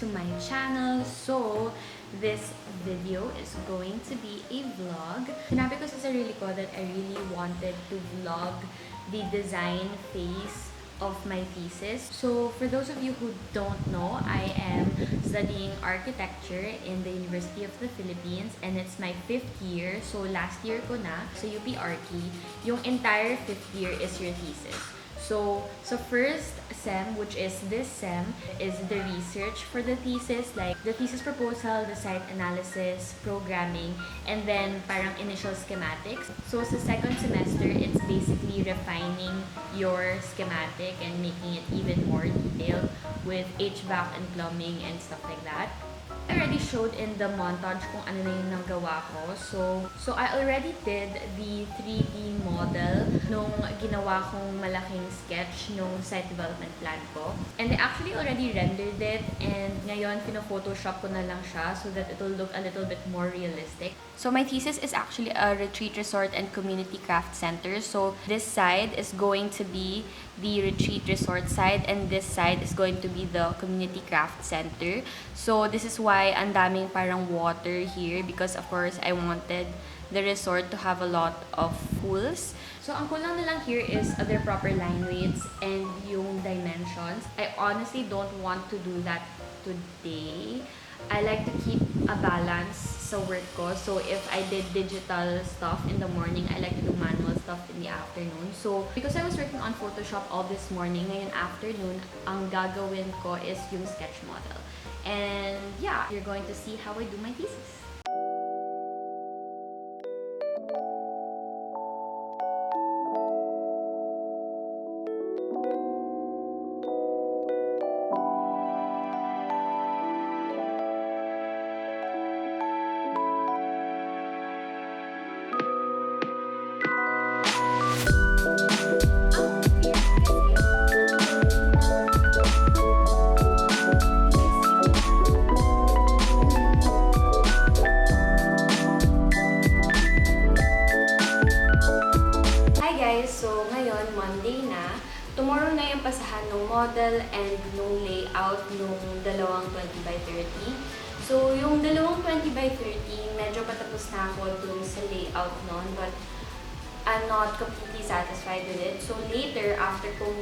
to my channel. So, this video is going to be a vlog. Sinabi ko sa sarili ko that I really wanted to vlog the design phase of my thesis. So, for those of you who don't know, I am studying architecture in the University of the Philippines and it's my 5th year. So, last year ko na sa UP Archi. Yung entire 5th year is your thesis. So first sem, which is this sem, is the research for the thesis, like the thesis proposal, the site analysis, programming, and then parang initial schematics. So sa second semester, it's basically refining your schematic and making it even more detailed with HVAC and plumbing and stuff like that. I already showed in the montage kung ano na yung nagawa ko. So I already did the 3D model nung ginawa kong malaking sketch nung site development plan ko. And I actually already rendered it and ngayon pino-photoshop ko na lang siya so that it will look a little bit more realistic. So my thesis is actually a retreat resort and community craft center. So this side is going to be the retreat resort side and this side is going to be the community craft center. So this is why ang daming parang water here because of course I wanted the resort to have a lot of pools. So ang kulang na lang here is other proper line weights and yung dimensions. I honestly don't want to do that today. I like to keep a balance sa work ko. So if I did digital stuff in the morning, I like to do manual stuff in the afternoon. So because I was working on Photoshop all this morning, ngayon afternoon, ang gagawin ko is yung sketch model. And yeah, you're going to see how I do my thesis. So, ngayon, Monday na. Tomorrow na yung pasahan ng model and nung layout nung dalawang 20x30. So, yung dalawang 20x30, medyo patapos na ako dun sa layout nun, but I'm not completely satisfied with it. So, later, after kong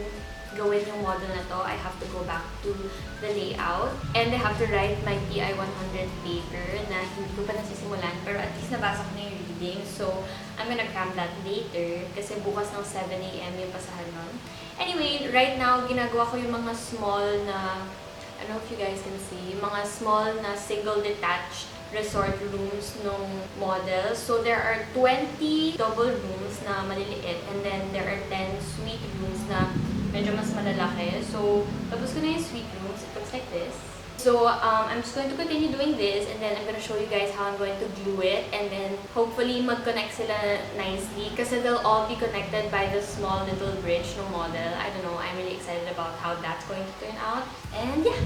gawin yung model na to, I have to go back to the layout and I have to write my PI 100 paper na hindi ko pa nasisimulan pero at least nabasa ko na yung reading. So, I'm gonna cram that later kasi bukas ng 7 AM yung pasahan nun. Anyway, right now, ginagawa ko yung mga small na, I don't know if you guys can see, mga small na single detached resort rooms nung model. So, there are 20 double rooms na maliliit and then there are 10 suite rooms na medyo mas malalaki. So, tapos ko na yung suite rooms. It looks like this. So, I'm just going to continue doing this and then I'm going to show you guys how I'm going to glue it and then hopefully mag-connect sila nicely kasi they'll all be connected by the small little bridge no model. I don't know. I'm really excited about how that's going to turn out. And yeah!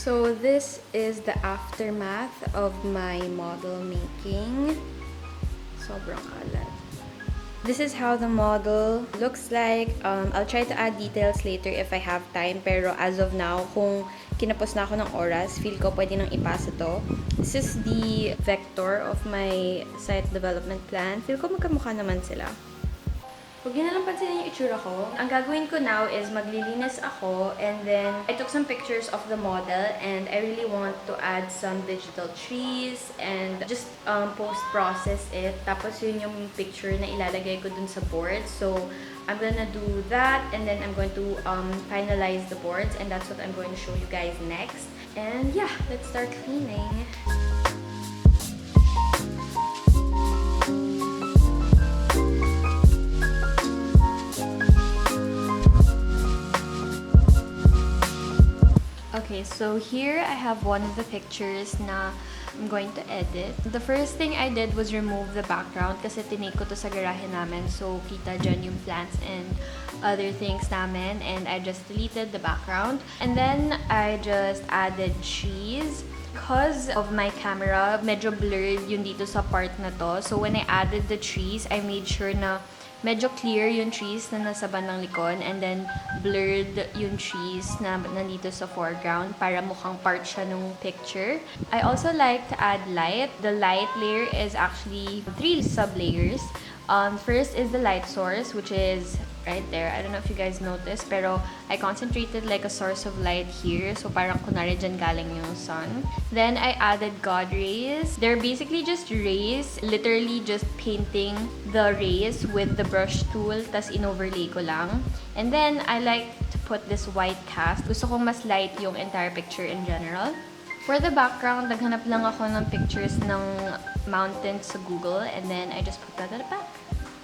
So this is the aftermath of my model making. Sobrang alat. This is how the model looks like. I'll try to add details later if I have time. Pero as of now, kung kinapos na ako ng oras, feel ko pwede nang ipasa to. This is the vector of my site development plan. Feel ko magkamukha naman sila. Huwag nyo nalang pansinin yung itsura ko. Ang gagawin ko now is maglilinis ako and then I took some pictures of the model and I really want to add some digital trees and just post-process it. Tapos yun yung picture na ilalagay ko dun sa board. So, I'm gonna do that and then I'm going to finalize the boards and that's what I'm going to show you guys next. And yeah, let's start cleaning. Okay, so here I have one of the pictures na I'm going to edit. The first thing I did was remove the background kasi tinake ko to sa garahe namin. So, kita dyan yung plants and other things namin. And I just deleted the background. And then, I just added trees. Because of my camera, medyo blurred yung dito sa part na to. So, when I added the trees, I made sure na medyo clear yung trees na nasa bandang likod and then blurred yung trees na nandito sa foreground para mukhang part siya nung picture. I also like to add light. The light layer is actually 3 sub-layers. First is the light source, which is right there. I don't know if you guys noticed, pero I concentrated like a source of light here. So parang kunwari dyan galing yung sun. Then I added God rays. They're basically just rays, literally just painting the rays with the brush tool, tas in-overlay ko lang. And then I like to put this white cast. Gusto kong mas light yung entire picture in general. For the background, naghanap lang ako ng pictures ng mountains sa Google, and then I just put that at the back.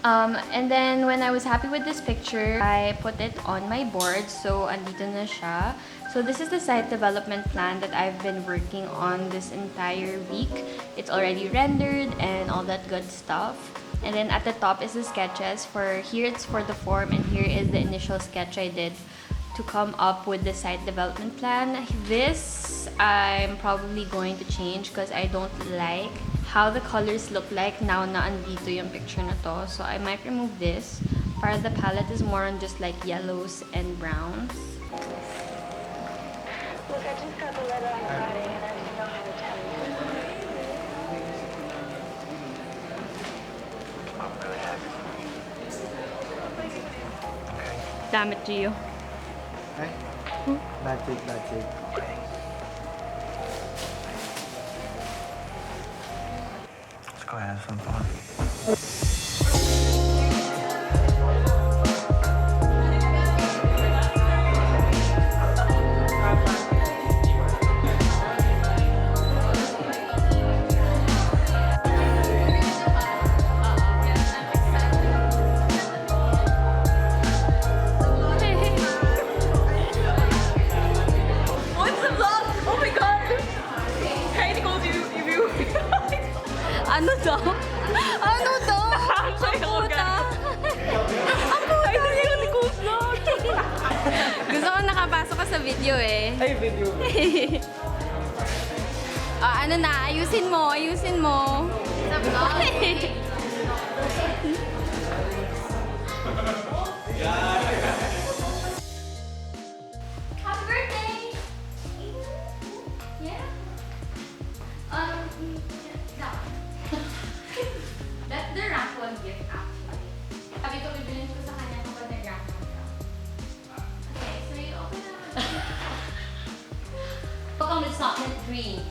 And then, when I was happy with this picture, I put it on my board. So, andito na siya. So, this is the site development plan that I've been working on this entire week. It's already rendered and all that good stuff. And then, at the top is the sketches. Here, it's for the form, and here is the initial sketch I did to come up with the site development plan. This, I'm probably going to change because I don't like how the colors look like now na andito yung picture na to. So I might remove this. Para the palette is more on just like yellows and browns. Look, I just got the letter on Friday and I didn't know how to tell you. I'm really happy for you. Okay. Damn it to you. Eh? Magic. Okay. Let's go have some fun. Ano daw? Ano daw? Ang puta! Ang puta! Ay, Nicole's vlog! Gusto ko nakapasok ka sa video eh. Ay, video. Ano na? Ayusin mo, ayusin mo. Sa vlog? Happy birthday! Yeah? That's the raffle gift actually. Sabi ko, bibilin ko sa kanya kapag nag-raffle ka. Okay, so you open it. How come it's not mint green?